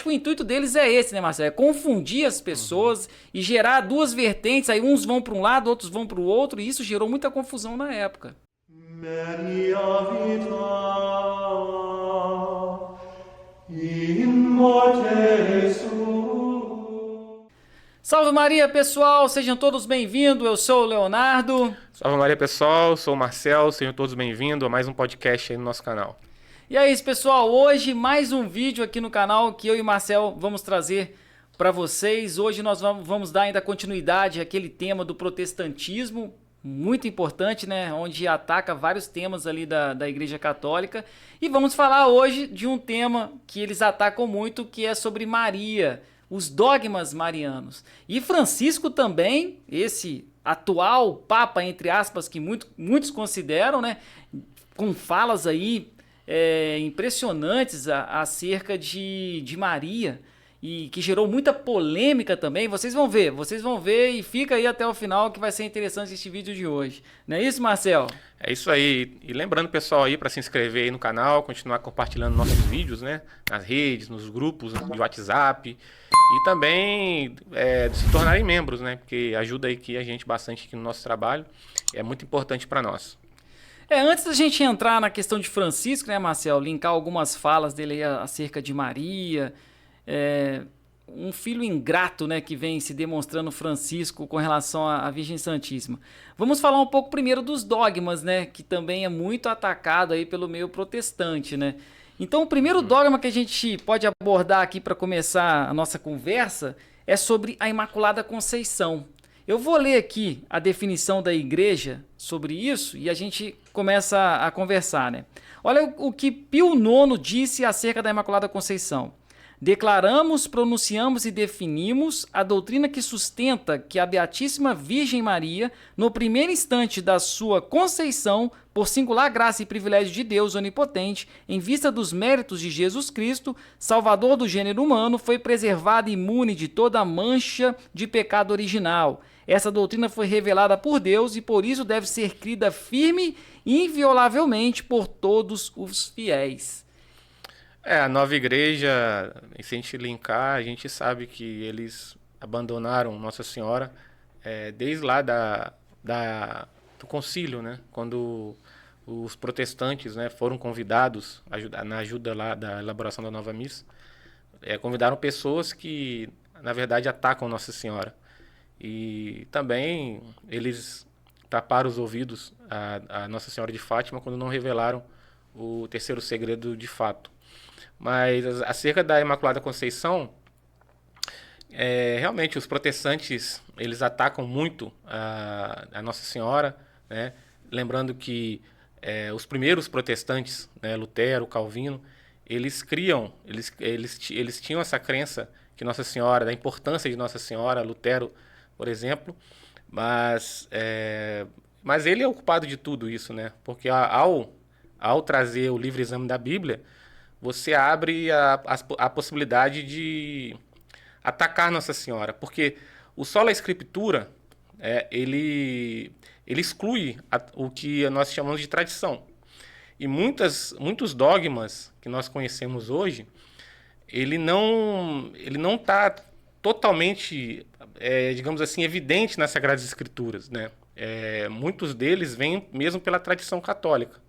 O intuito deles é esse, né, Marcelo? É confundir as pessoas e gerar duas vertentes. Aí uns vão para um lado, outros vão para o outro. E isso gerou muita confusão na época. Menia vita in morte suo. Salve Maria, pessoal! Sejam todos bem-vindos. Eu sou o Leonardo. Salve Maria, pessoal. Sou o Marcel. Sejam todos bem-vindos a mais um podcast aí no nosso canal. E é isso, pessoal. Hoje mais um vídeo aqui no canal que eu e o Marcel vamos trazer para vocês. Hoje nós vamos dar ainda continuidade àquele tema do protestantismo, muito importante, né? Onde ataca vários temas ali da Igreja Católica. E vamos falar hoje de um tema que eles atacam muito, que é sobre Maria, os dogmas marianos. E Francisco também, esse atual Papa, entre aspas, que muitos consideram, né? Com falas aí impressionantes acerca de Maria e que gerou muita polêmica também. Vocês vão ver e fica aí até o final que vai ser interessante este vídeo de hoje. Não é isso, Marcel? É isso aí. E lembrando, pessoal, aí para se inscrever aí no canal, continuar compartilhando nossos vídeos, né? Nas redes, nos grupos de WhatsApp. E também se tornarem membros, né? Porque ajuda aí que a gente bastante aqui no nosso trabalho. É muito importante para nós. Antes da gente entrar na questão de Francisco, né, Marcel, linkar algumas falas dele aí acerca de Maria, um filho ingrato, né, que vem se demonstrando Francisco com relação à Virgem Santíssima. Vamos falar um pouco primeiro dos dogmas, né, que também é muito atacado aí pelo meio protestante, né. Então, o primeiro dogma que a gente pode abordar aqui para começar a nossa conversa é sobre a Imaculada Conceição. Eu vou ler aqui a definição da igreja sobre isso e a gente começa a conversar, né? Olha o que Pio IX disse acerca da Imaculada Conceição. Declaramos, pronunciamos e definimos a doutrina que sustenta que a Beatíssima Virgem Maria, no primeiro instante da sua conceição, por singular graça e privilégio de Deus onipotente, em vista dos méritos de Jesus Cristo, Salvador do gênero humano, foi preservada imune de toda mancha de pecado original. Essa doutrina foi revelada por Deus e por isso deve ser crida firme e inviolavelmente por todos os fiéis. A nova igreja, se a gente linkar, a gente sabe que eles abandonaram Nossa Senhora desde lá do concílio, né? Quando os protestantes, né, foram convidados na ajuda lá da elaboração da nova missa, convidaram pessoas que, na verdade, atacam Nossa Senhora. E também eles taparam os ouvidos a Nossa Senhora de Fátima quando não revelaram o terceiro segredo de fato. Mas acerca da Imaculada Conceição, realmente os protestantes eles atacam muito a Nossa Senhora, né? Lembrando que os primeiros protestantes, né, Lutero, Calvino, eles tinham essa crença que Nossa Senhora, da importância de Nossa Senhora, Lutero, por exemplo, mas ele é o culpado de tudo isso, né? Porque ao trazer o livre exame da Bíblia, você abre a possibilidade de atacar Nossa Senhora, porque o sola Escritura ele exclui o que nós chamamos de tradição. E muitos dogmas que nós conhecemos hoje, ele não está totalmente, digamos assim, evidente nas Sagradas Escrituras, né? Muitos deles vêm mesmo pela tradição católica,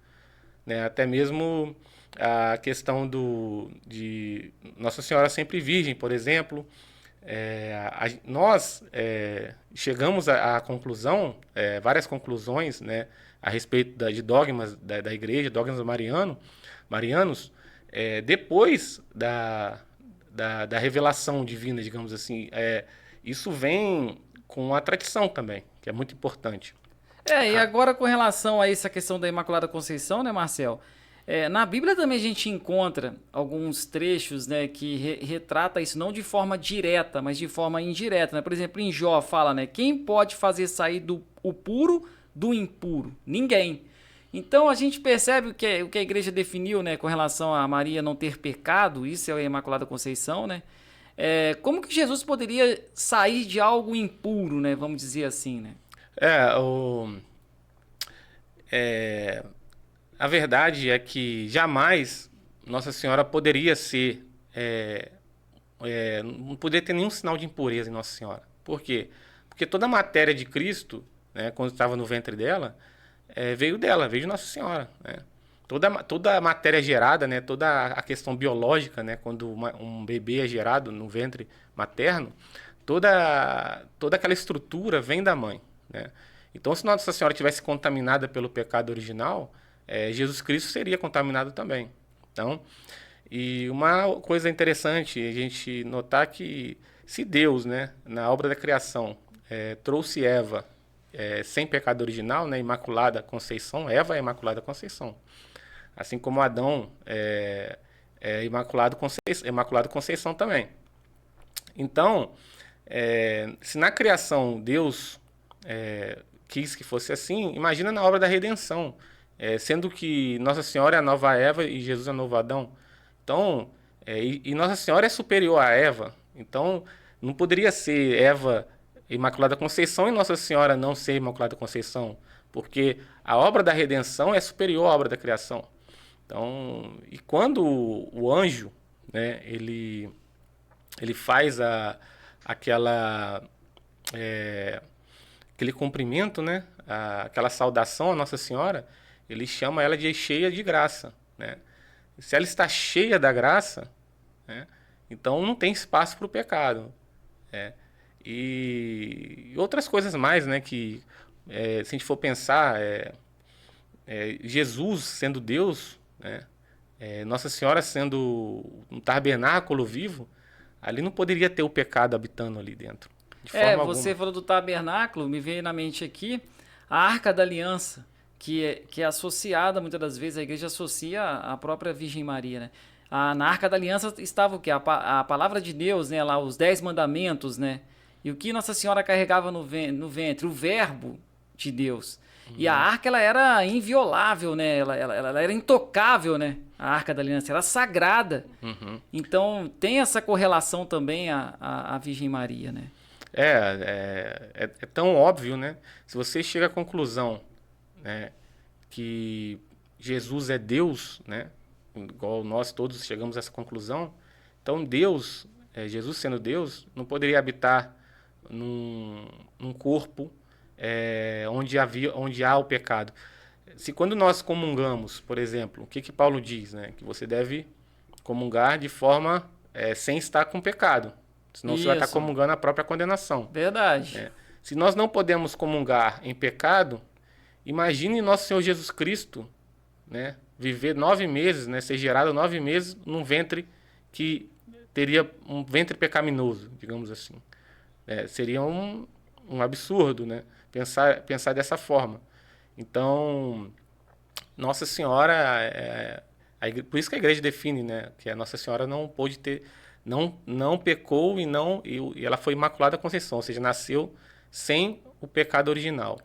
né? Até mesmo a questão de Nossa Senhora Sempre Virgem, por exemplo. Nós chegamos à conclusão, várias conclusões, né, a respeito de dogmas da igreja, dogmas marianos, depois da revelação divina, digamos assim. Isso vem com a tradição também, que é muito importante. E agora com relação a essa questão da Imaculada Conceição, né, Marcel? Na Bíblia também a gente encontra alguns trechos, né, que retrata isso não de forma direta, mas de forma indireta, né? Por exemplo, em Jó fala, né, quem pode fazer sair o puro do impuro? Ninguém. Então a gente percebe o que a igreja definiu, né, com relação a Maria não ter pecado, isso é a Imaculada Conceição, né? Como que Jesus poderia sair de algo impuro, né, vamos dizer assim, né? A verdade é que jamais Nossa Senhora poderia ser não poderia ter nenhum sinal de impureza em Nossa Senhora. Por quê? Porque toda a matéria de Cristo, né, quando estava no ventre dela, veio dela, veio de Nossa Senhora, né? Toda a matéria gerada, né, toda a questão biológica, né, quando um bebê é gerado no ventre materno, toda aquela estrutura vem da mãe, né? Então, se Nossa Senhora tivesse contaminada pelo pecado original, Jesus Cristo seria contaminado também. Então, e uma coisa interessante a gente notar que se Deus, né, na obra da criação, trouxe Eva sem pecado original, né, Imaculada Conceição, Eva é Imaculada Conceição. Assim como Adão é Imaculado Conceição também. Então, se na criação Deus quis que fosse assim, imagina na obra da redenção, sendo que Nossa Senhora é a nova Eva e Jesus é o novo Adão. Então, e Nossa Senhora é superior a Eva. Então, não poderia ser Eva Imaculada Conceição e Nossa Senhora não ser Imaculada Conceição, porque a obra da redenção é superior à obra da criação. Então, e quando o anjo, né, ele faz aquele cumprimento, né, aquela saudação à Nossa Senhora, ele chama ela de cheia de graça, né? Se ela está cheia da graça, né, então não tem espaço para o pecado, né? E outras coisas mais, né, que se a gente for pensar, Jesus sendo Deus, né, Nossa Senhora sendo um tabernáculo vivo, ali não poderia ter o pecado habitando ali dentro, de forma alguma. Você falou do tabernáculo, me veio na mente aqui a Arca da Aliança, que é associada, muitas das vezes, a igreja associa à própria Virgem Maria, né? Na Arca da Aliança estava o quê? A palavra de Deus, né? Lá, os 10 mandamentos, né? E o que Nossa Senhora carregava no ventre? O verbo de Deus. E a arca, ela era inviolável, né? Ela era intocável, né? A Arca da Aliança era sagrada. Então, tem essa correlação também à Virgem Maria, né? É tão óbvio, né? Se você chega à conclusão, né, que Jesus é Deus, né? Igual nós todos chegamos a essa conclusão, então Deus, Jesus sendo Deus, não poderia habitar num corpo onde há o pecado. Se quando nós comungamos, por exemplo, o que Paulo diz, né? Que você deve comungar de forma sem estar com pecado, senão você vai estar comungando a própria condenação. Verdade. Se nós não podemos comungar em pecado, imagine nosso Senhor Jesus Cristo, né, viver 9 meses, né, ser gerado 9 meses num ventre que teria um ventre pecaminoso, digamos assim. Seria um absurdo, né, pensar dessa forma. Então, Nossa Senhora, por isso que a igreja define, né, que a Nossa Senhora não pôde ter, não pecou e ela foi Imaculada Conceição, ou seja, nasceu sem o pecado original.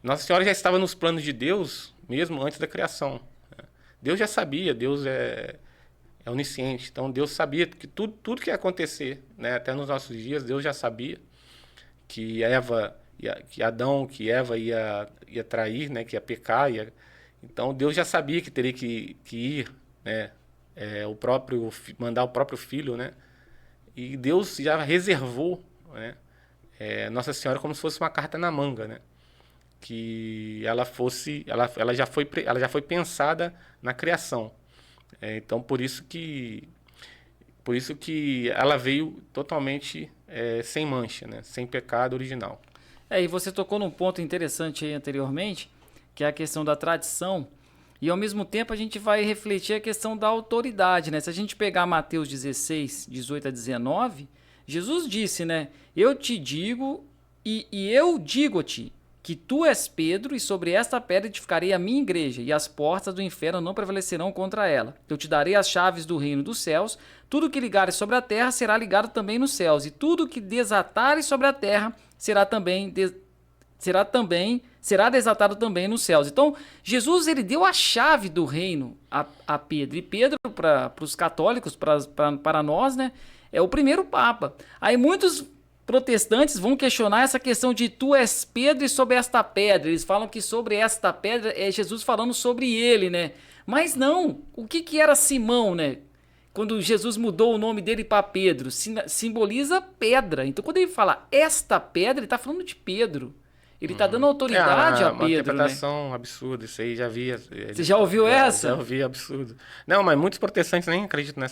Nossa Senhora já estava nos planos de Deus mesmo antes da criação. Deus já sabia, Deus é onisciente, então Deus sabia que tudo que ia acontecer, né, até nos nossos dias, Deus já sabia que que Eva ia trair, né, que ia pecar, então Deus já sabia que teria que ir, né, mandar o próprio filho, né, e Deus já reservou, né, Nossa Senhora como se fosse uma carta na manga, né, que ela já foi pensada na criação. Então por isso que ela veio totalmente sem mancha, né, sem pecado original. E você tocou num ponto interessante aí anteriormente, que é a questão da tradição, e ao mesmo tempo a gente vai refletir a questão da autoridade, né? Se a gente pegar Mateus 16, 18 a 19, Jesus disse, né? Eu te digo e eu digo-te que tu és Pedro, e sobre esta pedra edificarei a minha igreja, e as portas do inferno não prevalecerão contra ela. Eu te darei as chaves do reino dos céus, tudo que ligares sobre a terra será ligado também nos céus, e tudo que desatares sobre a terra será desatado também nos céus. Então, Jesus, ele deu a chave do reino a Pedro, e Pedro, para os católicos, para nós, né, é o primeiro papa. Aí muitos protestantes vão questionar essa questão de tu és Pedro e sobre esta pedra. Eles falam que sobre esta pedra é Jesus falando sobre ele, né? Mas não, o que era Simão, né? quando Jesus mudou o nome dele para Pedro, simboliza pedra. Então, quando ele fala esta pedra, ele está falando de Pedro. Ele está dando autoridade a uma Pedro, né? interpretação absurda, isso aí já vi. Você já ouviu essa? Já ouvi, absurdo. Não, mas muitos protestantes nem acreditam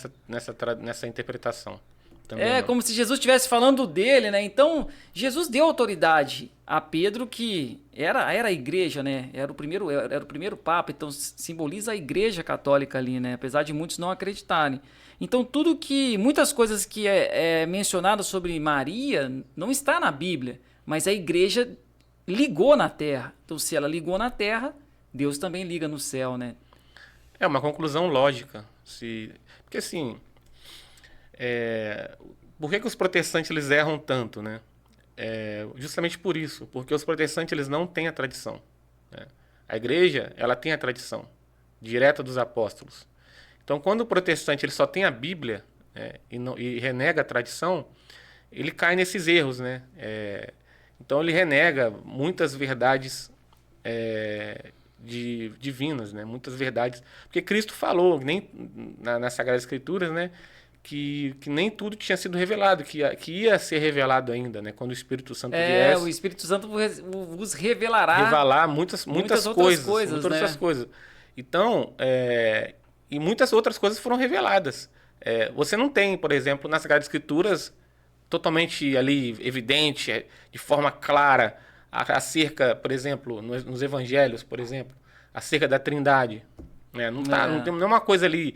nessa interpretação. Também não. Como se Jesus estivesse falando dele, né? Então, Jesus deu autoridade a Pedro, que era a igreja, né? Era o primeiro papa, então simboliza a igreja católica ali, né? Apesar de muitos não acreditarem. Então, muitas coisas que é mencionado sobre Maria não está na Bíblia, mas a igreja ligou na terra. Então, se ela ligou na terra, Deus também liga no céu, né? É uma conclusão lógica. Porque assim, por que os protestantes eles erram tanto, né? Justamente por isso, porque os protestantes eles não têm a tradição, né? A igreja ela tem a tradição direta dos apóstolos. Então, quando o protestante ele só tem a Bíblia, né, e renega a tradição, ele cai nesses erros, né? Então ele renega muitas verdades divinas, né? Muitas verdades, porque Cristo falou nem nas Sagradas Escrituras, né? Que nem tudo tinha sido revelado, que ia ser revelado ainda, né? Quando o Espírito Santo viesse. O Espírito Santo vos revelará. Revelar muitas coisas. Muitas outras coisas. Então, e muitas outras coisas foram reveladas. Você não tem, por exemplo, nas Sagradas Escrituras, totalmente ali evidente, de forma clara, acerca, por exemplo, nos Evangelhos, por exemplo, acerca da Trindade. Né? Não tem nenhuma coisa ali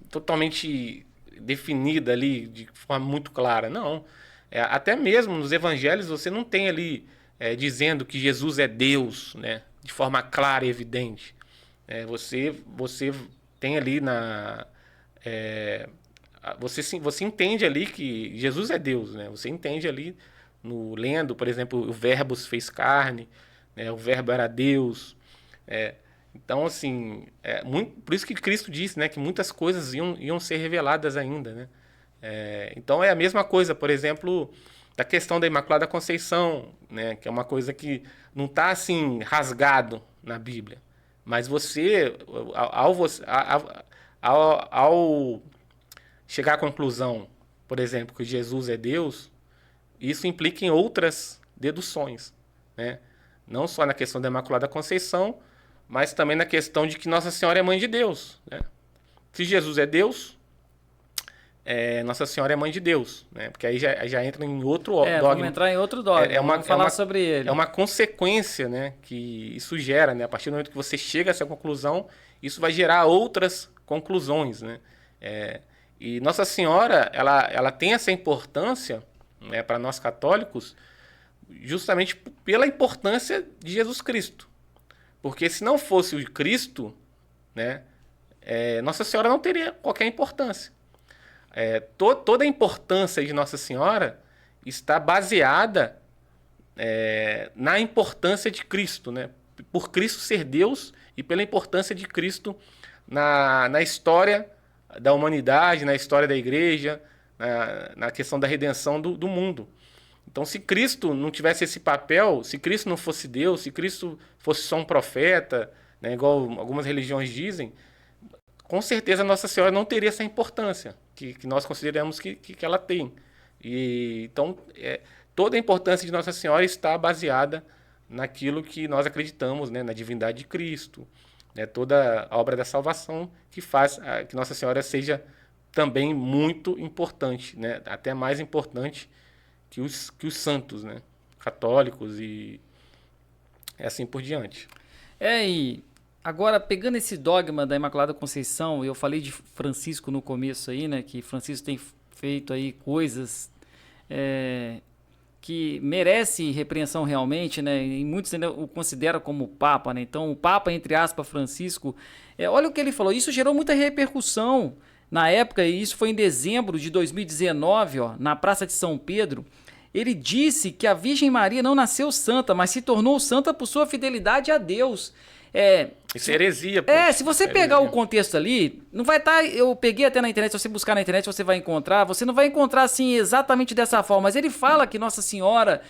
totalmente definida ali de forma muito clara. Não. Até mesmo nos Evangelhos você não tem ali dizendo que Jesus é Deus, né? De forma clara e evidente. Você tem ali você entende ali que Jesus é Deus, né? Você entende ali lendo, por exemplo, o Verbo se fez carne, né? O Verbo era Deus. Então, assim, por isso que Cristo disse, né, que muitas coisas iam ser reveladas ainda, né? Então é a mesma coisa, por exemplo, da questão da Imaculada Conceição, né, que é uma coisa que não está assim rasgado na Bíblia, mas você, ao chegar à conclusão, por exemplo, que Jesus é Deus, isso implica em outras deduções, né? Não só na questão da Imaculada Conceição, mas também na questão de que Nossa Senhora é Mãe de Deus, né? Se Jesus é Deus, Nossa Senhora é Mãe de Deus, né? Porque aí já entra em outro dogma. Vamos entrar em outro dogma, vamos falar sobre ele. É uma consequência, né, que isso gera, né? A partir do momento que você chega a essa conclusão, isso vai gerar outras conclusões, né? E Nossa Senhora, ela tem essa importância, né, para nós católicos, justamente pela importância de Jesus Cristo. Porque se não fosse o Cristo, né, Nossa Senhora não teria qualquer importância. Toda a importância de Nossa Senhora está baseada na importância de Cristo, né? Por Cristo ser Deus e pela importância de Cristo na história da humanidade, na história da igreja, na questão da redenção do mundo. Então, se Cristo não tivesse esse papel, se Cristo não fosse Deus, se Cristo fosse só um profeta, né, igual algumas religiões dizem, com certeza Nossa Senhora não teria essa importância que nós consideramos que ela tem. Então, toda a importância de Nossa Senhora está baseada naquilo que nós acreditamos, né, na divindade de Cristo, né, toda a obra da salvação que faz que Nossa Senhora seja também muito importante, né, até mais importante que os santos, né, católicos e assim por diante. E agora, pegando esse dogma da Imaculada Conceição, eu falei de Francisco no começo aí, né, que Francisco tem feito aí coisas que merece repreensão realmente, né, e muitos ainda o consideram como Papa, né, então o Papa, entre aspas, Francisco, olha o que ele falou, isso gerou muita repercussão na época, e isso foi em dezembro de 2019, na Praça de São Pedro. Ele disse que a Virgem Maria não nasceu santa, mas se tornou santa por sua fidelidade a Deus. Isso é heresia, pô. Se você pegar o contexto ali, não vai estar. Eu peguei até na internet, se você buscar na internet, você vai encontrar. Você não vai encontrar assim exatamente dessa forma, mas ele fala que Nossa Senhora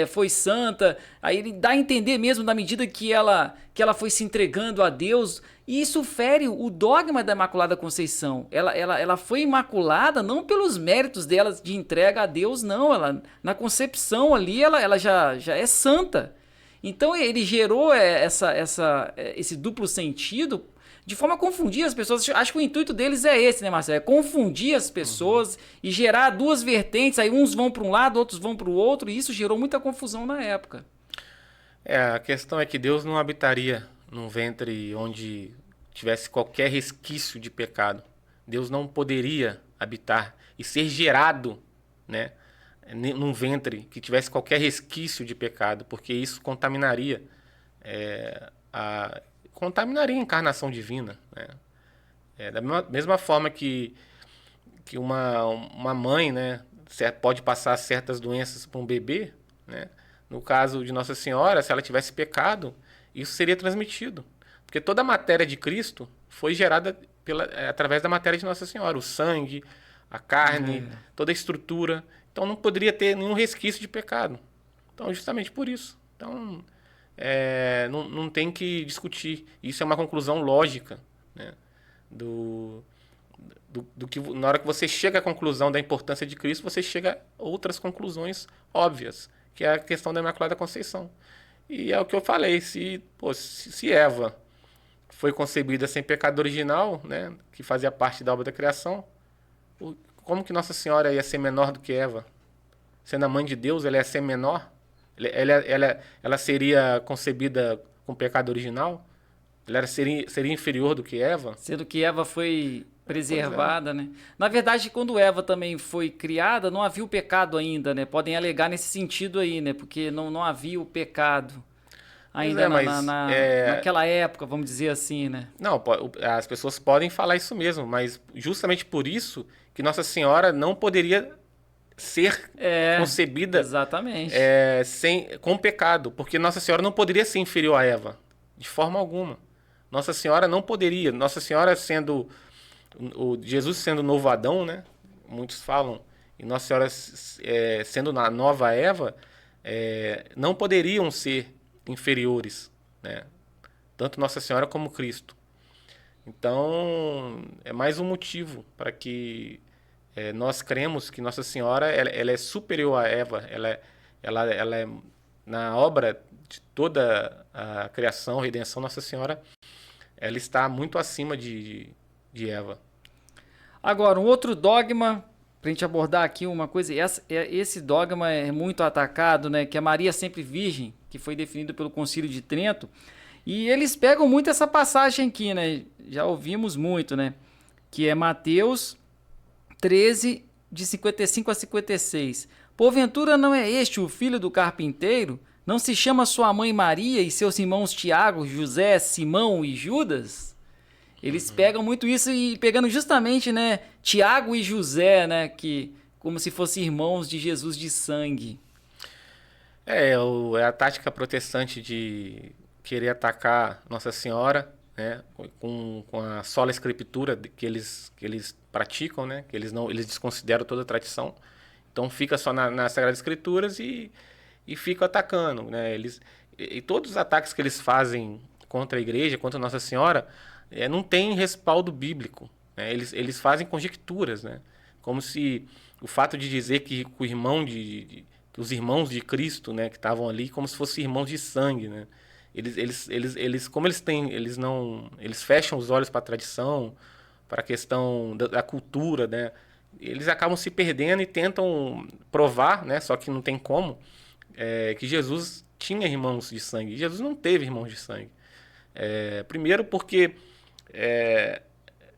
foi santa. Aí ele dá a entender mesmo na medida que ela foi se entregando a Deus. E isso fere o dogma da Imaculada Conceição. Ela foi imaculada não pelos méritos dela de entrega a Deus, não. Ela, na concepção ali, ela já é santa. Então ele gerou esse duplo sentido de forma a confundir as pessoas. Acho que o intuito deles é esse, né, Marcelo? É confundir as pessoas e gerar duas vertentes. Aí uns vão para um lado, outros vão para o outro. E isso gerou muita confusão na época. A questão é que Deus não habitaria num ventre onde tivesse qualquer resquício de pecado. Deus não poderia habitar e ser gerado, né, num ventre que tivesse qualquer resquício de pecado, porque isso contaminaria a encarnação divina, né? Da mesma forma que uma mãe, né, pode passar certas doenças para um bebê, né? No caso de Nossa Senhora, se ela tivesse pecado, isso seria transmitido. Porque toda a matéria de Cristo foi gerada através da matéria de Nossa Senhora. O sangue, a carne, toda a estrutura. Então não poderia ter nenhum resquício de pecado. Então justamente por isso. Então não tem que discutir. Isso é uma conclusão lógica, né? Do que na hora que você chega à conclusão da importância de Cristo, você chega a outras conclusões óbvias, que é a questão da Imaculada Conceição. E é o que eu falei, se Eva foi concebida sem pecado original, né, que fazia parte da obra da criação, como que Nossa Senhora ia ser menor do que Eva? Sendo a mãe de Deus, ela ia ser menor? Ela seria concebida com pecado original? Ela seria inferior do que Eva? Sendo que Eva foi preservada, né? Na verdade, quando Eva também foi criada, não havia o pecado ainda, né? Podem alegar nesse sentido aí, né? Porque não havia o pecado ainda naquela época, vamos dizer assim, né? Não, as pessoas podem falar isso mesmo, mas justamente por isso que Nossa Senhora não poderia ser concebida exatamente. Com pecado, porque Nossa Senhora não poderia ser inferior a Eva, de forma alguma. Nossa Senhora não poderia. Nossa Senhora sendo Jesus sendo o novo Adão, né? Muitos falam, e Nossa Senhora sendo a nova Eva, não poderiam ser inferiores, né? Tanto Nossa Senhora como Cristo. Então, é mais um motivo para que nós cremos que Nossa Senhora ela é superior a Eva. Ela é, na obra de toda a criação, redenção, Nossa Senhora, ela está muito acima de Eva. Agora, um outro dogma, para a gente abordar aqui uma coisa, esse dogma é muito atacado, né? Que é Maria sempre virgem, que foi definido pelo Concílio de Trento. E eles pegam muito essa passagem aqui, né? Já ouvimos muito, né? Que é Mateus 13, de 55 a 56. Porventura não é este o filho do carpinteiro? Não se chama sua mãe Maria e seus irmãos Tiago, José, Simão e Judas? Eles pegam muito isso e pegando justamente, né, Tiago e José, né, que como se fossem irmãos de Jesus de sangue. É a tática protestante de querer atacar Nossa Senhora, né, com a sola escritura que eles praticam, né, que eles desconsideram toda a tradição. Então fica só nas Sagradas Escrituras e ficam atacando, né? E todos os ataques que eles fazem contra a igreja, contra Nossa Senhora, não tem respaldo bíblico, né? Eles fazem conjecturas, né? Como se o fato de dizer que os irmãos de Cristo, né, que estavam ali, como se fossem irmãos de sangue, né? Eles fecham os olhos para a tradição, para a questão da cultura, né? Eles acabam se perdendo e tentam provar, né? Só que não tem como, que Jesus tinha irmãos de sangue. Jesus não teve irmãos de sangue. Primeiro porque,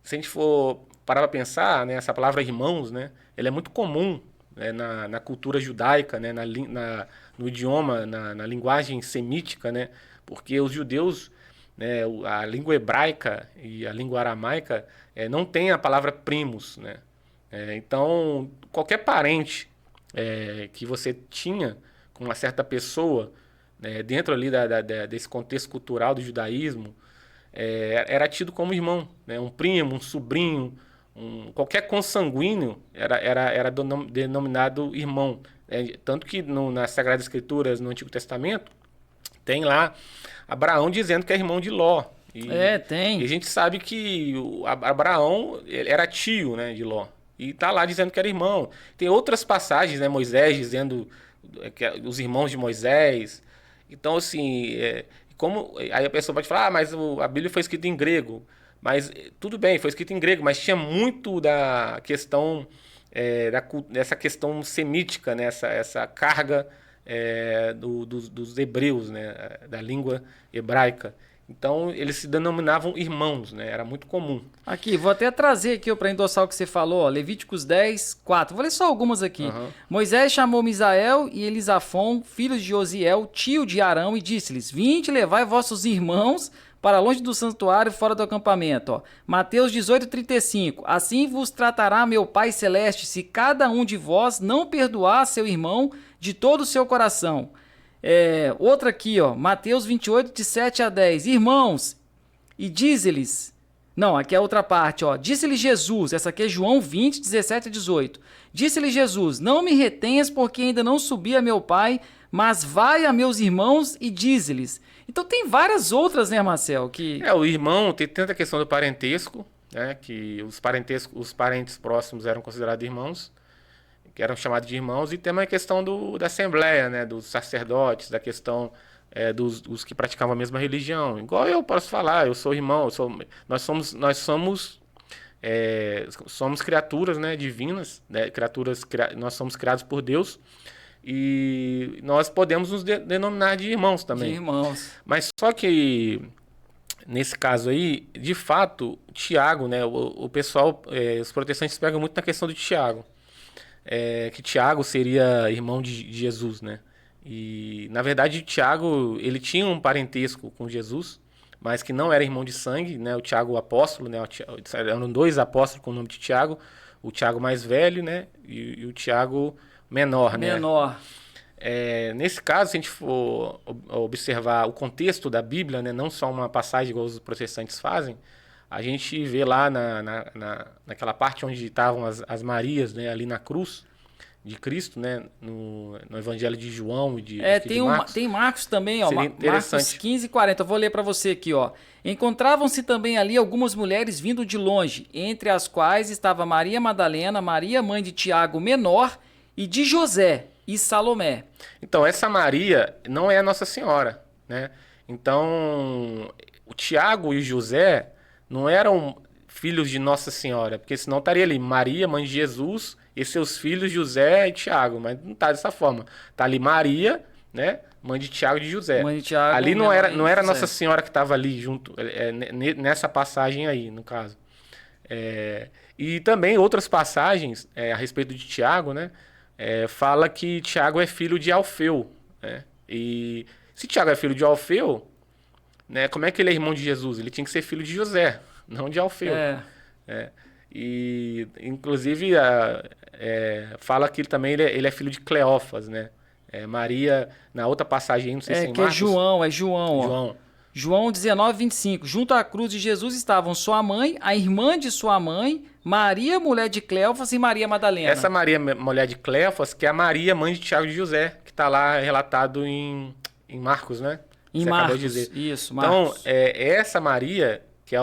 se a gente for parar para pensar, né, essa palavra irmãos, né, ela é muito comum, né, na cultura judaica, né, no idioma, na linguagem semítica, né, porque os judeus, né, a língua hebraica e a língua aramaica não tem a palavra primos, né? Então, qualquer parente que você tinha com uma certa pessoa, né, dentro ali desse contexto cultural do judaísmo, era tido como irmão, né? Um primo, um sobrinho, qualquer consanguíneo era denominado irmão. Tanto que nas Sagradas Escrituras, no Antigo Testamento, tem lá Abraão dizendo que é irmão de Ló. Tem. E a gente sabe que Abraão ele era tio, né, de Ló. E tá lá dizendo que era irmão. Tem outras passagens, né, Moisés dizendo que os irmãos de Moisés. Então, assim, aí a pessoa pode falar, mas a Bíblia foi escrita em grego. Mas tudo bem, foi escrito em grego, mas tinha muito da questão dessa questão semítica, né? Essa carga dos hebreus, né? Da língua hebraica. Então, eles se denominavam irmãos, né? Era muito comum. Aqui, vou até trazer aqui para endossar o que você falou, ó, Levíticos 10, 4. Vou ler só algumas aqui. Uhum. Moisés chamou Misael e Elisafom, filhos de Osiel, tio de Arão, e disse-lhes: Vinde, levai vossos irmãos para longe do santuário, fora do acampamento. Ó. Mateus 18, 35. Assim vos tratará meu Pai Celeste, se cada um de vós não perdoar seu irmão de todo o seu coração. Outra aqui, ó, Mateus 28, de 7 a 10. Irmãos, e diz-lhes... Não, aqui é a outra parte, ó. Disse-lhe Jesus, essa aqui é João 20, 17 a 18. Disse-lhe Jesus, não me retenhas porque ainda não subi a meu Pai, mas vai a meus irmãos e dize-lhes. Então tem várias outras, né, Marcel? O irmão tem tanta questão do parentesco, né, que os parentes próximos eram considerados irmãos, que eram chamados de irmãos, e tem uma questão da assembleia, né, dos sacerdotes, da questão dos que praticavam a mesma religião. Igual eu posso falar, eu sou irmão, nós somos criaturas, né, divinas, né, nós somos criados por Deus, e nós podemos nos denominar de irmãos também. De irmãos. Mas só que, nesse caso aí, de fato, Tiago, né, o pessoal, os protestantes pegam muito na questão do Tiago. Que Tiago seria irmão de Jesus, né? E, na verdade, Tiago, ele tinha um parentesco com Jesus, mas que não era irmão de sangue, né? O Tiago apóstolo, né? Eram dois apóstolos com o nome de Tiago, o Tiago mais velho, né? E o Tiago menor, né? Nesse caso, se a gente for observar o contexto da Bíblia, né? Não só uma passagem igual os protestantes fazem, a gente vê lá naquela parte onde estavam as Marias, né? Ali na cruz de Cristo, né? No Evangelho de João e de Marcos. Tem Marcos também, ó. Marcos 15, 40. Eu vou ler para você aqui, ó. Encontravam-se também ali algumas mulheres vindo de longe, entre as quais estava Maria Madalena, Maria, mãe de Tiago menor, e de José e Salomé. Então, essa Maria não é a Nossa Senhora, né? Então, o Tiago e o José não eram filhos de Nossa Senhora, porque senão estaria ali Maria, mãe de Jesus, e seus filhos José e Tiago, mas não está dessa forma. Está ali Maria, né, mãe de Tiago e de José. Mãe de Tiago, ali não era Nossa Senhora que estava ali junto, nessa passagem aí, no caso. E também outras passagens a respeito de Tiago, né, fala que Tiago é filho de Alfeu, né? E se Tiago é filho de Alfeu, né, como é que ele é irmão de Jesus? Ele tinha que ser filho de José, não de Alfeu. E inclusive fala que ele é filho de Cleófas, né? Maria, na outra passagem, não sei se é em que Marcos. João. João 19, 25. Junto à cruz de Jesus estavam sua mãe, a irmã de sua mãe, Maria, mulher de Cleófas, e Maria Madalena. Essa Maria, mulher de Cleófas, que é a Maria, mãe de Tiago e de José, que está lá relatado em Marcos, né? Em Você Marcos, acabou de dizer. Isso, Marcos. Então, essa Maria, que é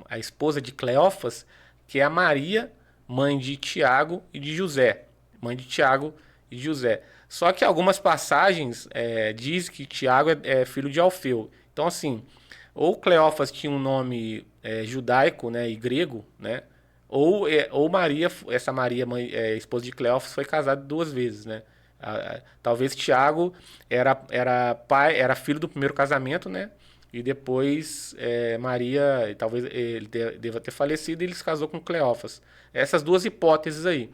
a esposa de Cleófas, que é a Maria, mãe de Tiago e de José. Mãe de Tiago e de José. Só que algumas passagens diz que Tiago é filho de Alfeu. Então, assim, ou Cleófas tinha um nome judaico, né, e grego, né? Ou Maria, essa Maria, mãe, esposa de Cleófas, foi casada 2 vezes, né? Talvez Tiago era filho do primeiro casamento, né? E depois Maria, talvez ele deva ter falecido e ele se casou com Cleófas. Essas 2 hipóteses aí.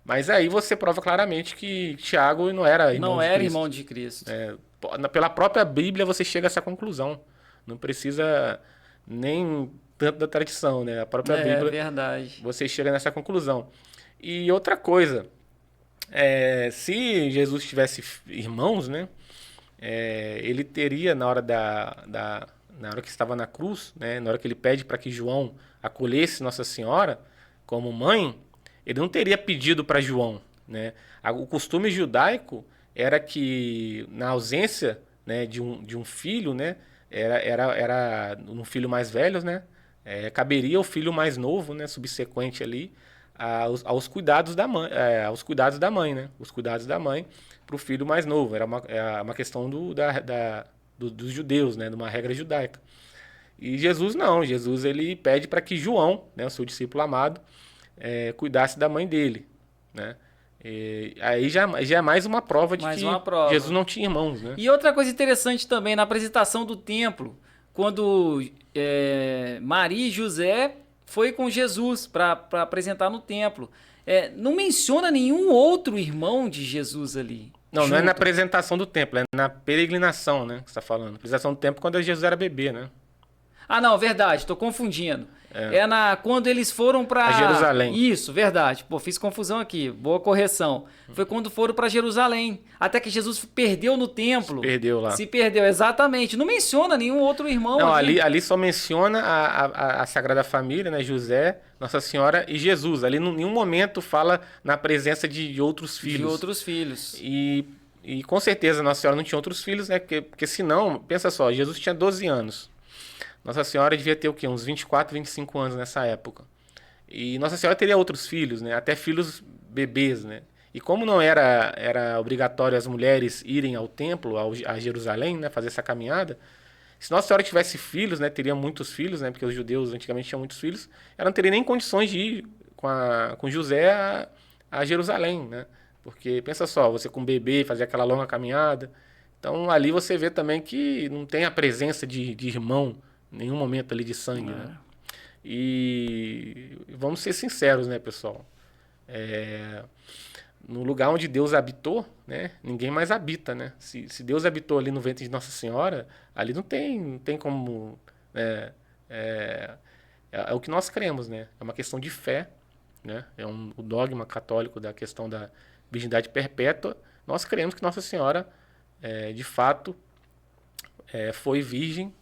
Mas aí você prova claramente que Tiago não era irmão de Cristo. Pela própria Bíblia você chega a essa conclusão. Não precisa nem tanto da tradição, né? A própria Bíblia, verdade. Você chega nessa conclusão. E outra coisa, se Jesus tivesse irmãos, né? ele teria, na hora na hora que estava na cruz, né, na hora que ele pede para que João acolhesse Nossa Senhora como mãe, ele não teria pedido para João, né? O costume judaico era que, na ausência, né, de um filho, né, era um filho mais velho, né, caberia o filho mais novo, né, subsequente ali, aos cuidados da mãe, aos cuidados da mãe, né, os cuidados da mãe para o filho mais novo. Era uma questão dos judeus, né, de uma regra judaica. E Jesus não, Jesus ele pede para que João, né, o seu discípulo amado, cuidasse da mãe dele, né? Aí já é mais uma prova de que Jesus não tinha irmãos, né? E outra coisa interessante também, na apresentação do templo, quando Maria e José foi com Jesus para apresentar no templo, não menciona nenhum outro irmão de Jesus ali. Não, não é na apresentação do templo, é na peregrinação, né, que você está falando. Apresentação do templo quando Jesus era bebê, né? Ah, não, verdade, estou confundindo. Quando eles foram para Jerusalém. Isso, verdade. Pô, fiz confusão aqui. Boa correção. Foi quando foram para Jerusalém. Até que Jesus perdeu no templo. Se perdeu, exatamente. Não menciona nenhum outro irmão. Não, ali só menciona a Sagrada Família, né? José, Nossa Senhora e Jesus. Ali em nenhum momento fala na presença de outros filhos. De outros filhos. E com certeza Nossa Senhora não tinha outros filhos, né? Porque senão, pensa só, Jesus tinha 12 anos. Nossa Senhora devia ter o quê? Uns 24, 25 anos nessa época. E Nossa Senhora teria outros filhos, né? Até filhos bebês, né? E como não era obrigatório as mulheres irem ao templo, a Jerusalém, né? Fazer essa caminhada, se Nossa Senhora tivesse filhos, né? Teria muitos filhos, né? Porque os judeus antigamente tinham muitos filhos. Ela não teria nem condições de ir com José a Jerusalém, né? Porque, pensa só, você com um bebê, fazer aquela longa caminhada. Então, ali você vê também que não tem a presença de irmão, nenhum momento ali de sangue, né? E vamos ser sinceros, né, pessoal? No lugar onde Deus habitou, né, ninguém mais habita, né? Se Deus habitou ali no ventre de Nossa Senhora, ali não tem como... É o que nós cremos, né? É uma questão de fé, né? O dogma católico da questão da virgindade perpétua. Nós cremos que Nossa Senhora, de fato, foi virgem,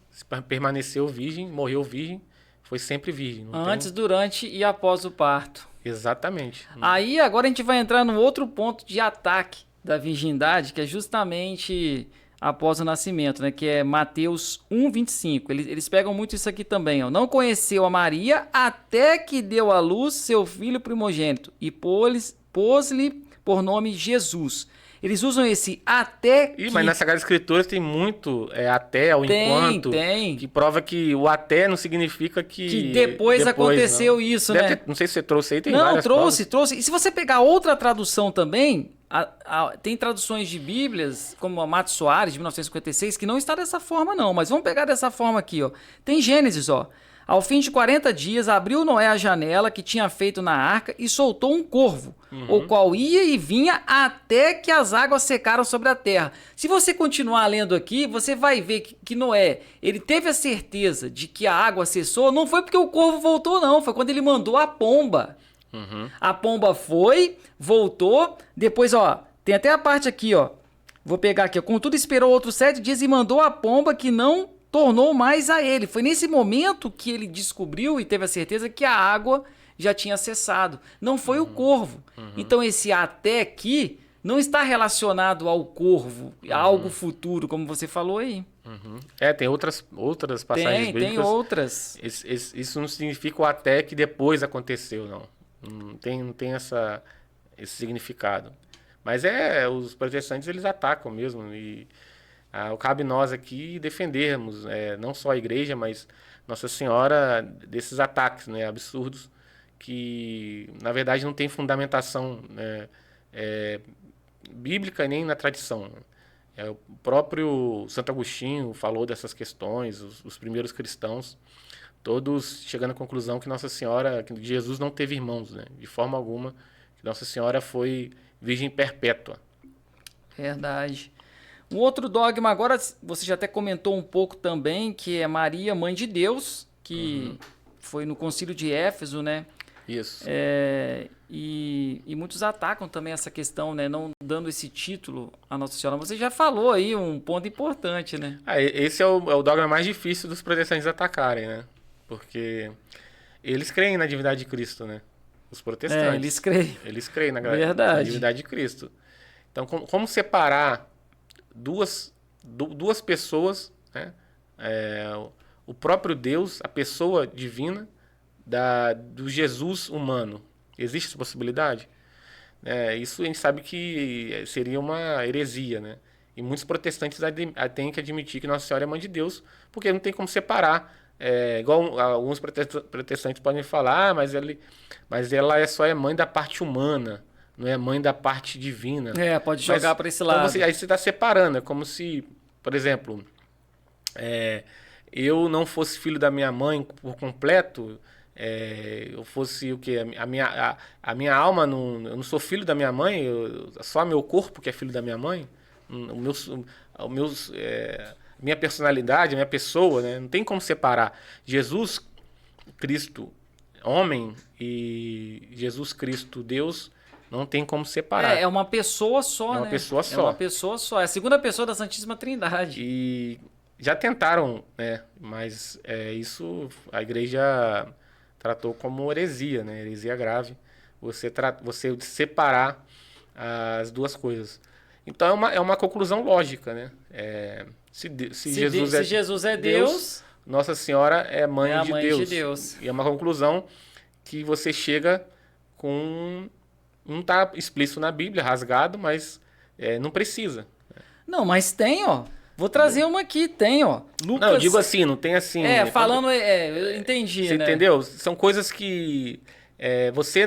permaneceu virgem, morreu virgem, foi sempre virgem. Antes, durante e após o parto. Exatamente. Aí agora a gente vai entrar no outro ponto de ataque da virgindade, que é justamente após o nascimento, né? Que é Mateus 1:25. Eles pegam muito isso aqui também, ó. Não conheceu a Maria até que deu à luz seu filho primogênito e pôs-lhe por nome Jesus. Eles usam esse até que... Mas nas Sagradas Escrituras tem muito até ou enquanto. Tem. Que prova que o até não significa que depois aconteceu não. Isso, né? Não sei se você trouxe aí, tem não, várias trouxe. E se você pegar outra tradução também, tem traduções de Bíblias, como a Mato Soares, de 1956, que não está dessa forma não, mas vamos pegar dessa forma aqui, ó. Tem Gênesis, ó. Ao fim de 40 dias, abriu Noé a janela que tinha feito na arca e soltou um corvo, o qual ia e vinha até que as águas secaram sobre a terra. Se você continuar lendo aqui, você vai ver que Noé, ele teve a certeza de que a água cessou, não foi porque o corvo voltou não, foi quando ele mandou a pomba. A pomba foi, voltou, depois, ó, tem até a parte aqui, ó, vou pegar aqui, ó. Contudo esperou outros 7 dias e mandou a pomba que não tornou mais a ele. Foi nesse momento que ele descobriu e teve a certeza que a água já tinha cessado. Não foi o corvo. Então esse até aqui não está relacionado ao corvo, a algo futuro, como você falou aí. Tem outras passagens bíblicas. Tem outras. Isso não significa o até que depois aconteceu, não. Não tem esse significado. Mas os protestantes, eles atacam mesmo. E cabe nós aqui defendermos, não só a igreja, mas Nossa Senhora, desses ataques, né, absurdos, que na verdade não tem fundamentação, né, bíblica nem na tradição. O próprio Santo Agostinho falou dessas questões, os primeiros cristãos, todos chegando à conclusão que Nossa Senhora, que Jesus não teve irmãos, né, de forma alguma, que Nossa Senhora foi virgem perpétua. Verdade. Um outro dogma agora, você já até comentou um pouco também, que é Maria, Mãe de Deus, que foi no Concílio de Éfeso, né? Isso. E muitos atacam também essa questão, né? Não dando esse título à Nossa Senhora. Você já falou aí um ponto importante, né? Esse é o dogma mais difícil dos protestantes atacarem, né? Porque eles creem na divindade de Cristo, né? Os protestantes. Eles creem. Eles creem na Verdade. divindade de Cristo. Então, como separar duas pessoas, né? O próprio Deus, a pessoa divina, do Jesus humano? Existe essa possibilidade? Isso a gente sabe que seria uma heresia, né? E muitos protestantes têm que admitir que Nossa Senhora é mãe de Deus, porque não tem como separar. Igual alguns protestantes podem falar, mas ela só é mãe da parte humana, não é mãe da parte divina. Pode jogar para esse lado. Aí você está separando. É como se, por exemplo, eu não fosse filho da minha mãe por completo. Eu fosse o quê? A minha alma, eu não sou filho da minha mãe, só meu corpo que é filho da minha mãe. Minha personalidade, a minha pessoa, né? Não tem como separar Jesus Cristo homem e Jesus Cristo Deus, não tem como separar. É uma pessoa só, né? É uma pessoa só. É uma pessoa só. É a segunda pessoa da Santíssima Trindade. E já tentaram, né? Mas isso a igreja tratou como heresia, né? Heresia grave. Você separar as duas coisas. Então é uma conclusão lógica, né? Se Jesus é Deus, Nossa Senhora é mãe de Deus. E é uma conclusão que você chega com... Não está explícito na Bíblia, rasgado, mas não precisa. Não, mas tem, ó. Vou trazer uma aqui, tem, ó. Lucas... Não, eu digo assim, não tem assim... eu entendi, você né? Entendeu? São coisas que você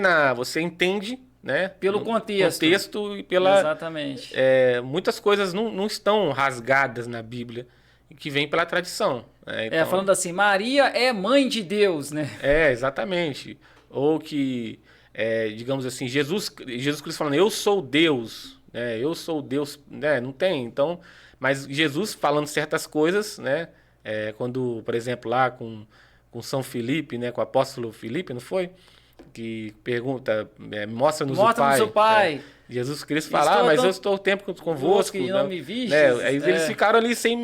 entende, né? Pelo contexto e pela... Exatamente. Muitas coisas não estão rasgadas na Bíblia, que vem pela tradição. Então, falando assim, Maria é mãe de Deus, né? Exatamente. Ou que, digamos assim, Jesus Cristo falando, eu sou Deus, né? Eu sou Deus, né? Não tem, então... Mas Jesus falando certas coisas, né? Quando, por exemplo, lá com São Filipe, né? Com o apóstolo Filipe, não foi? Que pergunta, mostra-nos o Pai. Jesus Cristo fala, mas eu estou o tempo convosco. E não me viste. Aí eles ficaram ali sem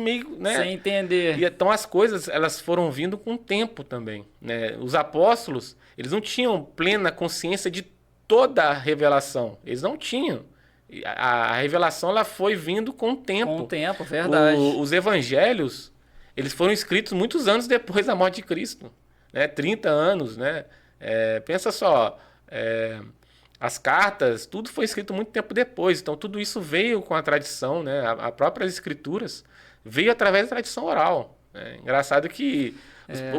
entender. E então as coisas, elas foram vindo com o tempo também, né? Os apóstolos, eles não tinham plena consciência de toda a revelação. Eles não tinham. A revelação, ela foi vindo com o tempo. Com o tempo, verdade. Os evangelhos, eles foram escritos muitos anos depois da morte de Cristo, né? 30 anos, né? Pensa só, as cartas, tudo foi escrito muito tempo depois. Então, tudo isso veio com a tradição, né? As próprias escrituras veio através da tradição oral. Engraçado que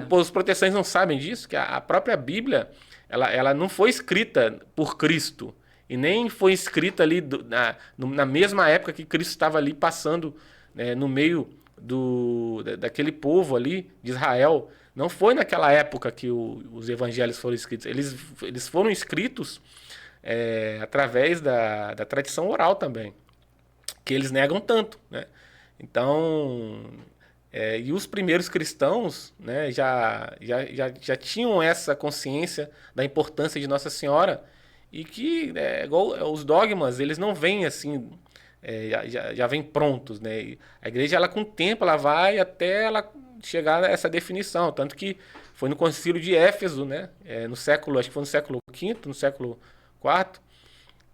os protestantes não sabem disso, que a própria Bíblia, ela não foi escrita por Cristo. E nem foi escrita ali na mesma época que Cristo estava ali passando, no meio daquele povo ali de Israel. Não foi naquela época que os evangelhos foram escritos. Eles foram escritos através da tradição oral também, que eles negam tanto, né? Então, e os primeiros cristãos, né, já tinham essa consciência da importância de Nossa Senhora. E que, igual os dogmas, eles não vêm assim, já vêm prontos, né? E a igreja, ela com o tempo, ela vai até ela chegar a essa definição. Tanto que foi no concílio de Éfeso, né? Acho que foi no século V, no século IV,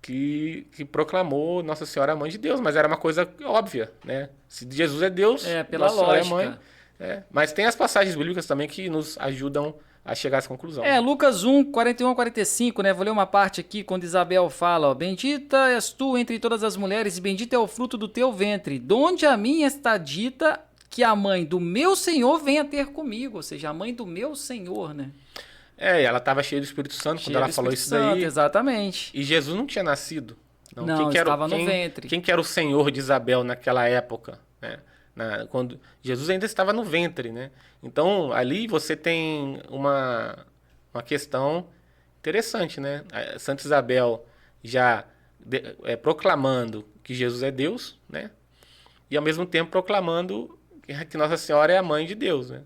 que proclamou Nossa Senhora Mãe de Deus. Mas era uma coisa óbvia, né? Se Jesus é Deus, pela Nossa Senhora lógica. É mãe. Mas tem as passagens bíblicas também que nos ajudam a chegar a essa conclusão. Lucas 1, 41 a 45, né? Vou ler uma parte aqui quando Isabel fala, ó, bendita és tu entre todas as mulheres e bendito é o fruto do teu ventre. Donde a mim está dita que a mãe do meu Senhor venha ter comigo. Ou seja, a mãe do meu Senhor, né? Ela estava cheia do Espírito Santo quando ela falou isso daí. Exatamente. E Jesus não tinha nascido. Não, estava no ventre. Quem que era o Senhor de Isabel naquela época, né? Quando Jesus ainda estava no ventre, né? Então, ali você tem uma questão interessante, né? A Santa Isabel já proclamando que Jesus é Deus, né? E ao mesmo tempo proclamando que Nossa Senhora é a mãe de Deus, né?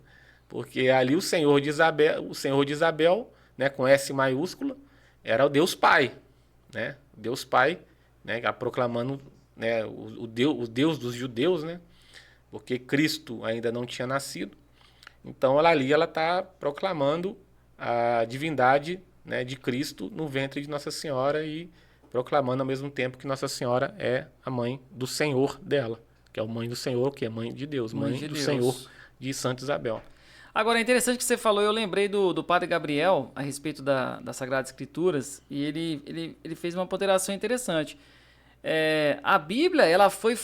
Porque ali o Senhor de Isabel, né, com S maiúscula, era o Deus Pai, né? Deus Pai, né, proclamando, né, o Deus dos judeus, né? Porque Cristo ainda não tinha nascido. Então ela está proclamando a divindade, né, de Cristo no ventre de Nossa Senhora e proclamando ao mesmo tempo que Nossa Senhora é a mãe do Senhor dela, que é a mãe do Senhor, que é mãe de Deus, mãe de do Deus. Senhor de Santa Isabel. Agora, é interessante que você falou, eu lembrei do Padre Gabriel a respeito das Sagradas Escrituras, e ele fez uma ponderação interessante. A Bíblia, ela foi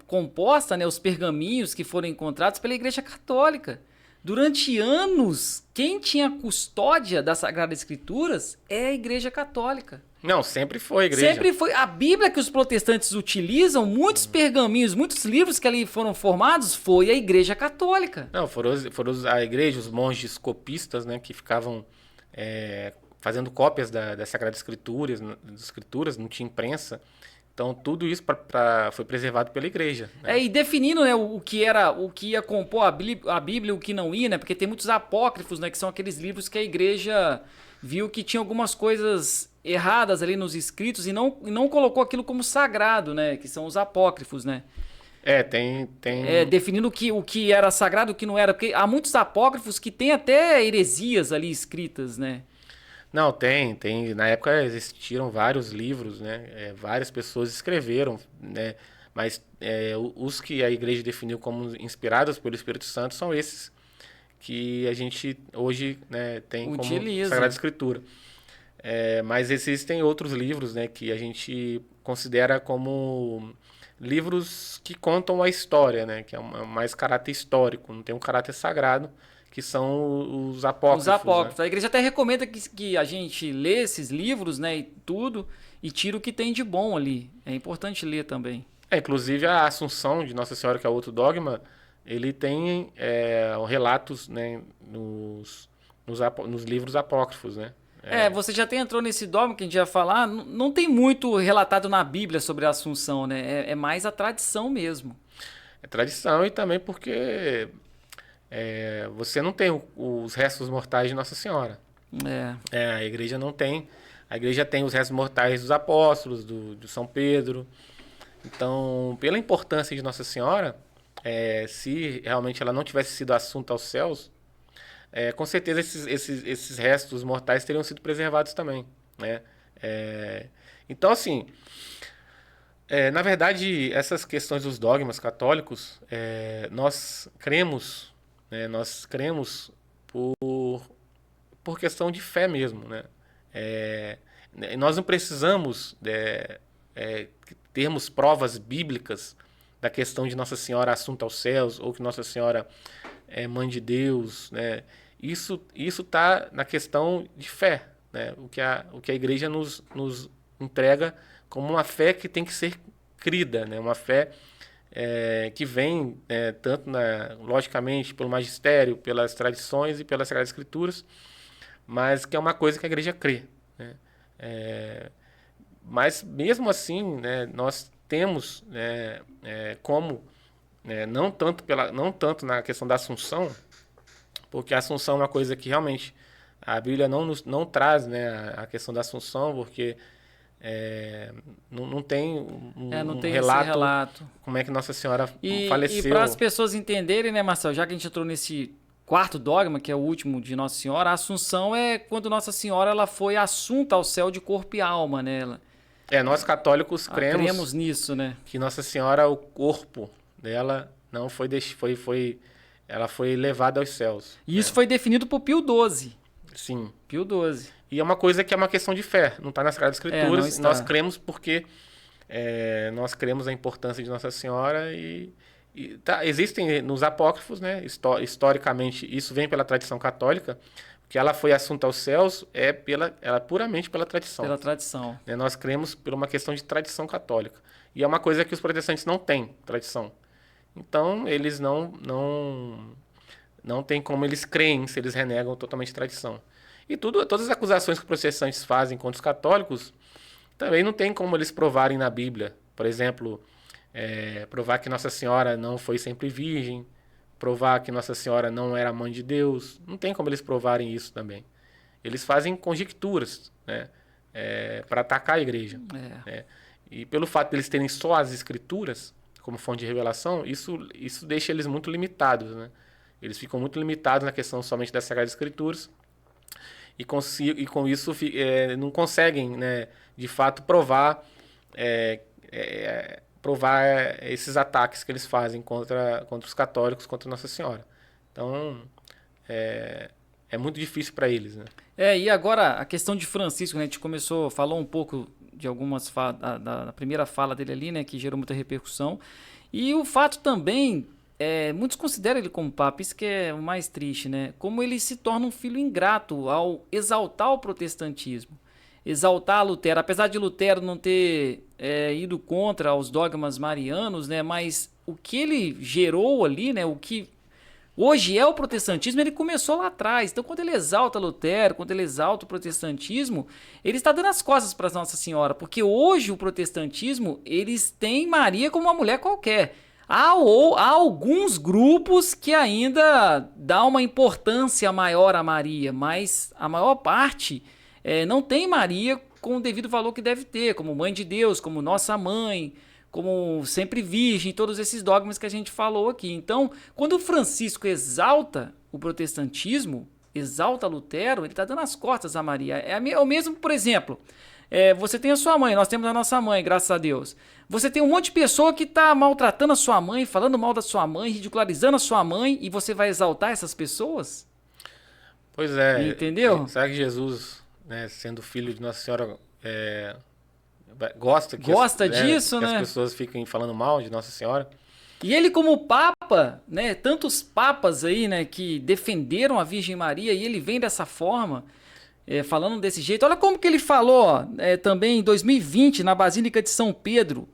composta, né, os pergaminhos que foram encontrados pela Igreja Católica. Durante anos, quem tinha custódia das Sagradas Escrituras é a Igreja Católica. Não, sempre foi a igreja. Sempre foi. A Bíblia que os protestantes utilizam, muitos pergaminhos, muitos livros que ali foram formados, foi a Igreja Católica. Não, foram a igreja, os monges copistas, né, que ficavam fazendo cópias das Sagradas Escrituras, não tinha imprensa. Então, tudo isso foi preservado pela igreja. Né? E definindo, né, o que ia compor a Bíblia e o que não ia, né? Porque tem muitos apócrifos, né? Que são aqueles livros que a igreja viu que tinha algumas coisas erradas ali nos escritos e não colocou aquilo como sagrado, né? Que são os apócrifos, né? Tem... definindo o que era sagrado e o que não era. Porque há muitos apócrifos que tem até heresias ali escritas, né? Não, tem. Na época existiram vários livros, né? Várias pessoas escreveram, né? Mas os que a igreja definiu como inspirados pelo Espírito Santo são esses que a gente hoje, né, tem utiliza como Sagrada Escritura. Mas existem outros livros, né, que a gente considera como livros que contam a história, né? Que é mais caráter histórico, não tem um caráter sagrado, que são os apócrifos. Os apócrifos. Né? A igreja até recomenda que a gente lê esses livros, né, e tudo, e tira o que tem de bom ali. É importante ler também. Inclusive a Assunção de Nossa Senhora, que é outro dogma, ele tem relatos, né, nos livros apócrifos, né? Você já até entrou nesse dogma que a gente ia falar, não tem muito relatado na Bíblia sobre a Assunção, né? É mais a tradição mesmo. É tradição e também porque... você não tem os restos mortais de Nossa Senhora. A igreja não tem. A igreja tem os restos mortais dos apóstolos, de São Pedro. Então, pela importância de Nossa Senhora, se realmente ela não tivesse sido assunta aos céus, com certeza esses restos mortais teriam sido preservados também. Né? Então, assim... na verdade, essas questões dos dogmas católicos, nós cremos... nós cremos por questão de fé mesmo. Né? Nós não precisamos termos provas bíblicas da questão de Nossa Senhora assunta aos céus ou que Nossa Senhora é mãe de Deus. Né? Isso está na questão de fé. Né? O que a igreja nos entrega como uma fé que tem que ser crida, né? Uma fé que vem tanto, logicamente, pelo magistério, pelas tradições e pelas Sagradas Escrituras, mas que é uma coisa que a igreja crê. Né? Mas, mesmo assim, né, nós temos como, não tanto na questão da Assunção, porque a Assunção é uma coisa que realmente a Bíblia não traz, né, a questão da Assunção, porque... não tem não tem relato como é que Nossa Senhora faleceu. E para as pessoas entenderem, né, Marcelo, já que a gente entrou nesse quarto dogma, que é o último de Nossa Senhora, a Assunção é quando Nossa Senhora ela foi assunta ao céu de corpo e alma, né? Nós católicos cremos nisso, né? Que Nossa Senhora, o corpo dela não ela foi levada aos céus. E isso foi definido por Pio XII. Sim. Pio XII. E é uma coisa que é uma questão de fé, não está nas Sagradas Escrituras. Nós cremos porque nós cremos na importância de Nossa Senhora existem nos apócrifos, né? Historicamente, isso vem pela tradição católica, que ela foi assunta aos céus ela puramente pela tradição. Pela tradição. Né? Nós cremos por uma questão de tradição católica. E é uma coisa que os protestantes não têm, tradição. Então, eles não tem como eles creem se eles renegam totalmente a tradição. E todas as acusações que os protestantes fazem contra os católicos também não tem como eles provarem na Bíblia. Por exemplo, provar que Nossa Senhora não foi sempre virgem, provar que Nossa Senhora não era mãe de Deus. Não tem como eles provarem isso também. eles fazem conjecturas, né? Para atacar a igreja. Né? E pelo fato de eles terem só as escrituras como fonte de revelação, isso deixa eles muito limitados, né? Eles ficam muito limitados na questão somente das Sagradas Escrituras e com isso não conseguem, né, de fato provar esses ataques que eles fazem contra os católicos, contra Nossa Senhora. Então, é muito difícil para eles, né? E agora a questão de Francisco, né? A gente falou um pouco de algumas da primeira fala dele ali, né? Que gerou muita repercussão. E o fato também, muitos consideram ele como papa, isso que é o mais triste, né? Como ele se torna um filho ingrato ao exaltar o protestantismo. Exaltar Lutero, apesar de Lutero não ter ido contra os dogmas marianos, né? Mas o que ele gerou ali, né? O que hoje é o protestantismo, ele começou lá atrás. Então, quando ele exalta Lutero, quando ele exalta o protestantismo, ele está dando as costas para Nossa Senhora, porque hoje o protestantismo, eles têm Maria como uma mulher qualquer. Há alguns grupos que ainda dão uma importância maior a Maria, mas a maior parte não tem Maria com o devido valor que deve ter, como Mãe de Deus, como Nossa Mãe, como sempre virgem, todos esses dogmas que a gente falou aqui. Então, quando o Francisco exalta o protestantismo, exalta Lutero, ele está dando as costas a Maria. É o mesmo, por exemplo, você tem a sua mãe, nós temos a nossa mãe, graças a Deus. Você tem um monte de pessoa que está maltratando a sua mãe, falando mal da sua mãe, ridicularizando a sua mãe, e você vai exaltar essas pessoas? Pois é. Entendeu? Será que Jesus, né, sendo filho de Nossa Senhora, gosta disso, né? Que as pessoas fiquem falando mal de Nossa Senhora? E ele como papa, né, tantos papas aí, né, que defenderam a Virgem Maria, e ele vem dessa forma, falando desse jeito. Olha como que ele falou também em 2020 na Basílica de São Pedro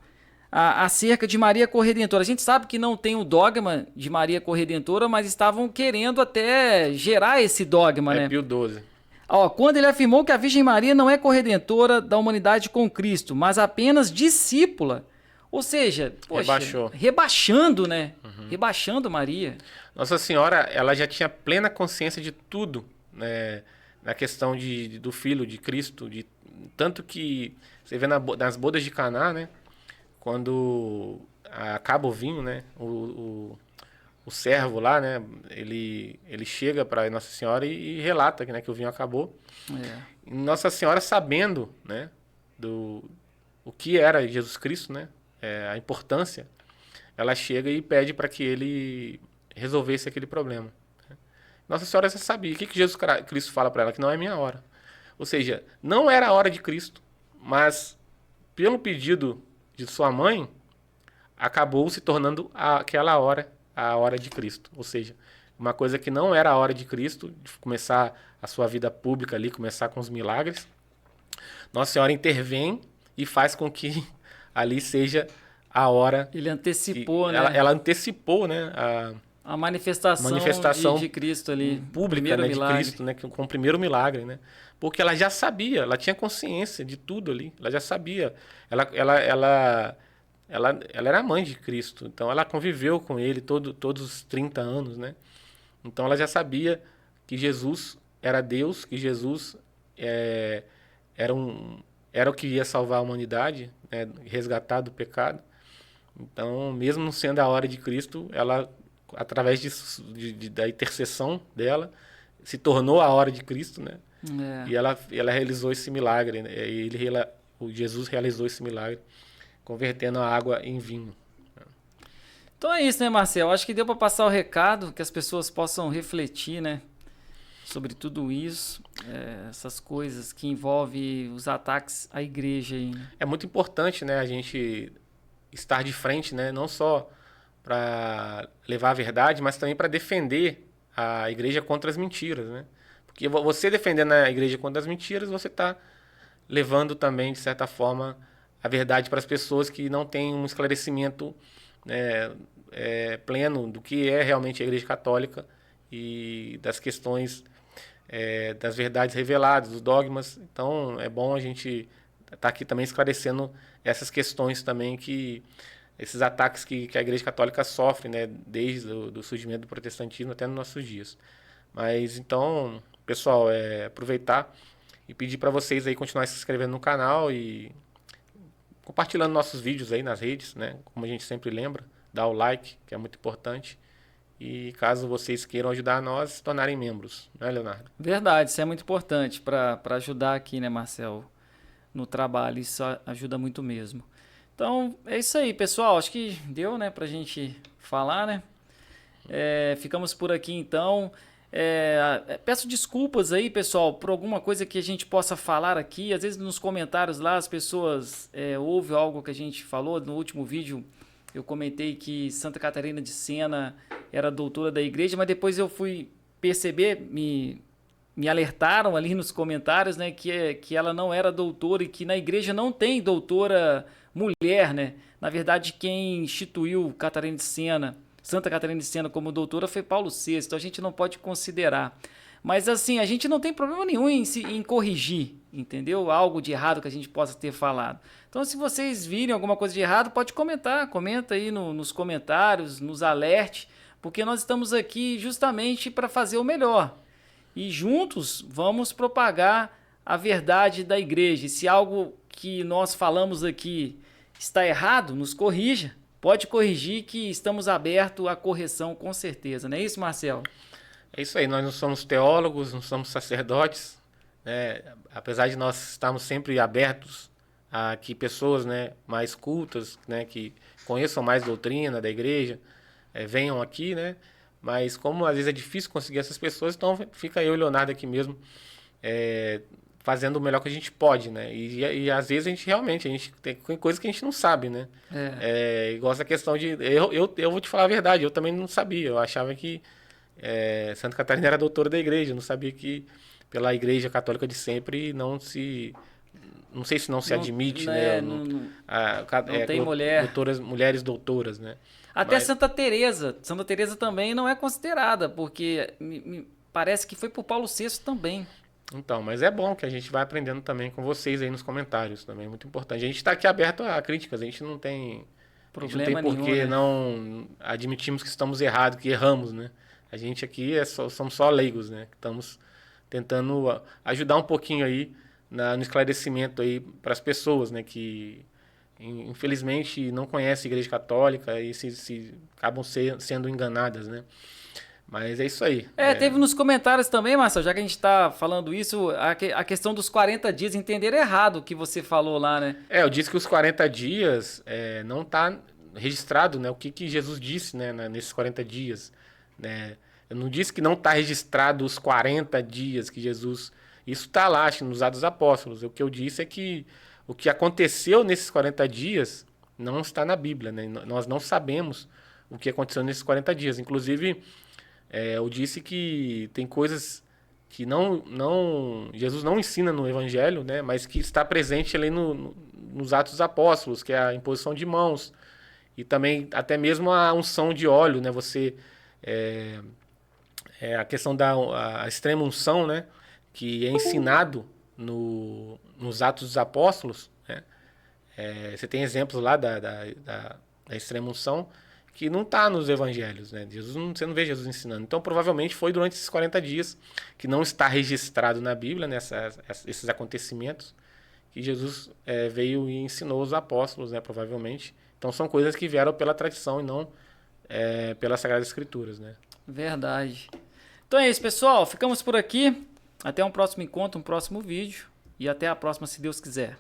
acerca de Maria Corredentora. A gente sabe que não tem o dogma de Maria Corredentora, mas estavam querendo até gerar esse dogma, né? Pio XII. Quando ele afirmou que a Virgem Maria não é corredentora da humanidade com Cristo, mas apenas discípula. Ou seja, rebaixando, né? Uhum. Rebaixando Maria. Nossa Senhora, ela já tinha plena consciência de tudo, né? Na questão do Filho de Cristo. Tanto que você vê nas bodas de Caná, né? Quando acaba o vinho, né? O servo lá, né, ele chega para Nossa Senhora e relata que o vinho acabou. E Nossa Senhora, sabendo, né, o que era Jesus Cristo, né, a importância, ela chega e pede para que ele resolvesse aquele problema. Nossa Senhora já sabia. O que Jesus Cristo fala para ela? Que não é minha hora. Ou seja, não era a hora de Cristo, mas pelo pedido de sua mãe, acabou se tornando aquela hora, a hora de Cristo. Ou seja, uma coisa que não era a hora de Cristo, de começar a sua vida pública ali, começar com os milagres. Nossa Senhora intervém e faz com que ali seja a hora. Ele antecipou, né? Ela antecipou, né? A manifestação de Cristo ali. Pública, né, de Cristo, né? Com o primeiro milagre, né? Porque ela já sabia, ela tinha consciência de tudo ali. Ela já sabia. Ela era a mãe de Cristo, então ela conviveu com ele todos os 30 anos, né? Então ela já sabia que Jesus era Deus, que Jesus era o que ia salvar a humanidade, né? Resgatar do pecado. Então, mesmo não sendo a hora de Cristo, ela, através da intercessão dela, se tornou a hora de Cristo, né? E ela realizou esse milagre, né? Jesus realizou esse milagre, convertendo a água em vinho. Então é isso, né, Marcelo? Acho que deu para passar o recado, que as pessoas possam refletir, né, sobre tudo isso, essas coisas que envolvem os ataques à igreja aí. É muito importante, né, a gente estar de frente, né, não só para levar a verdade, mas também para defender a igreja contra as mentiras, né? Porque você defendendo a igreja contra as mentiras, você está levando também, de certa forma, a verdade para as pessoas que não têm um esclarecimento pleno do que é realmente a Igreja Católica e das questões das verdades reveladas, dos dogmas. Então, é bom a gente estar aqui também esclarecendo essas questões também, esses ataques que a Igreja Católica sofre, né, desde o surgimento do protestantismo até nos nossos dias. Mas, então, pessoal, aproveitar e pedir para vocês aí continuar se inscrevendo no canal e compartilhando nossos vídeos aí nas redes, né? Como a gente sempre lembra, dá o like, que é muito importante. E caso vocês queiram ajudar nós, se tornarem membros, né, Leonardo? Verdade, isso é muito importante para ajudar aqui, né, Marcelo, no trabalho. Isso ajuda muito mesmo. Então, é isso aí, pessoal. Acho que deu, né, pra gente falar, né? Ficamos por aqui, então. Peço desculpas aí, pessoal, por alguma coisa que a gente possa falar aqui. Às vezes nos comentários lá as pessoas ouvem algo que a gente falou. No último vídeo eu comentei que Santa Catarina de Sena era doutora da igreja, mas depois eu fui perceber, me alertaram ali nos comentários, né, que ela não era doutora e que na igreja não tem doutora mulher, né? Na verdade, quem instituiu Catarina de Sena, Santa Catarina de Sena como doutora foi Paulo VI, então a gente não pode considerar. Mas assim, a gente não tem problema nenhum em corrigir, entendeu? Algo de errado que a gente possa ter falado. Então, se vocês virem alguma coisa de errado, pode comentar, comenta aí nos comentários, nos alerte, porque nós estamos aqui justamente para fazer o melhor. E juntos vamos propagar a verdade da igreja. E se algo que nós falamos aqui está errado, nos corrija. Pode corrigir que estamos abertos à correção com certeza. Não é isso, Marcelo? É isso aí, nós não somos teólogos, não somos sacerdotes, né? Apesar de nós estarmos sempre abertos a que pessoas, né, mais cultas, né, que conheçam mais doutrina da igreja, venham aqui, né? Mas como às vezes é difícil conseguir essas pessoas, então fica eu e o Leonardo aqui mesmo, fazendo o melhor que a gente pode, né? E às vezes a gente tem coisas que a gente não sabe, né? Igual essa questão de... Eu vou te falar a verdade, eu também não sabia. Eu achava que Santa Catarina era doutora da igreja. Eu não sabia que pela igreja católica de sempre não se... Não sei se não se admite, né? Não tem mulheres doutoras, né? Até Santa Teresa. Santa Teresa também não é considerada, porque me parece que foi por Paulo VI também. Então, mas é bom que a gente vai aprendendo também com vocês aí nos comentários, também é muito importante. A gente está aqui aberto a críticas, a gente não tem problema nenhum, por que, né? Não admitimos que estamos errados, que erramos, né? A gente aqui somos só leigos, né? Estamos tentando ajudar um pouquinho aí no esclarecimento aí para as pessoas, né? Que infelizmente não conhecem a Igreja Católica e se acabam sendo enganadas, né? Mas é isso aí. Teve nos comentários também, Marcelo, já que a gente está falando isso, a questão dos 40 dias, entenderam errado o que você falou lá, né? Eu disse que os 40 dias não está registrado, né? O que Jesus disse, né, nesses 40 dias, né? Eu não disse que não está registrado os 40 dias que Jesus... Isso está lá, acho, nos Atos dos Apóstolos. O que eu disse é que o que aconteceu nesses 40 dias não está na Bíblia, né? Nós não sabemos o que aconteceu nesses 40 dias. Inclusive... eu disse que tem coisas que Jesus não ensina no Evangelho, né, mas que está presente ali nos Atos dos Apóstolos, que é a imposição de mãos e também até mesmo a unção de óleo, né, a questão a extrema unção, né, que é ensinado nos Atos dos Apóstolos, né, você tem exemplos lá da extrema unção, que não está nos evangelhos, né? Você não vê Jesus ensinando. Então, provavelmente, foi durante esses 40 dias, que não está registrado na Bíblia, né, esses acontecimentos, que Jesus veio e ensinou os apóstolos, né, provavelmente. Então, são coisas que vieram pela tradição e não pelas Sagradas Escrituras, né? Verdade. Então é isso, pessoal. Ficamos por aqui. Até um próximo encontro, um próximo vídeo. E até a próxima, se Deus quiser.